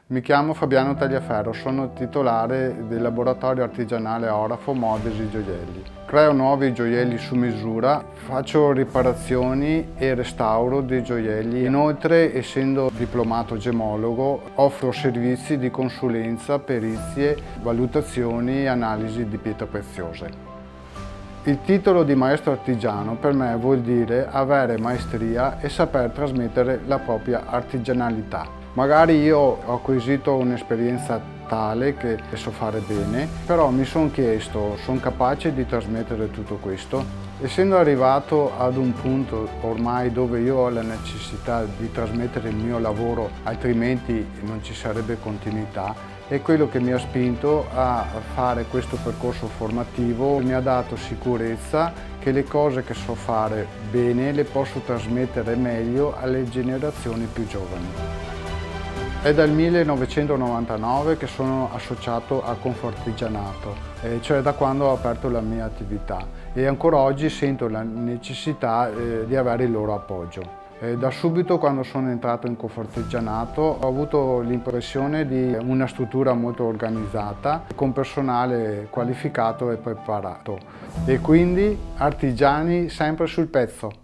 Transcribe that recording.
Mi chiamo Fabiano Tagliaferro, sono titolare del laboratorio artigianale Orafo Modesi Gioielli. Creo nuovi gioielli su misura, faccio riparazioni e restauro dei gioielli. Inoltre, essendo diplomato gemologo, offro servizi di consulenza, perizie, valutazioni e analisi di pietre preziose. Il titolo di maestro artigiano per me vuol dire avere maestria e saper trasmettere la propria artigianalità. Magari io ho acquisito un'esperienza tale che so fare bene, però mi sono chiesto, sono capace di trasmettere tutto questo? Essendo arrivato ad un punto ormai dove io ho la necessità di trasmettere il mio lavoro, altrimenti non ci sarebbe continuità, è quello che mi ha spinto a fare questo percorso formativo. Mi ha dato sicurezza che le cose che so fare bene le posso trasmettere meglio alle generazioni più giovani. È dal 1999 che sono associato a Confartigianato, cioè da quando ho aperto la mia attività, e ancora oggi sento la necessità di avere il loro appoggio. Da subito, quando sono entrato in Confartigianato, ho avuto l'impressione di una struttura molto organizzata, con personale qualificato e preparato, e quindi artigiani sempre sul pezzo.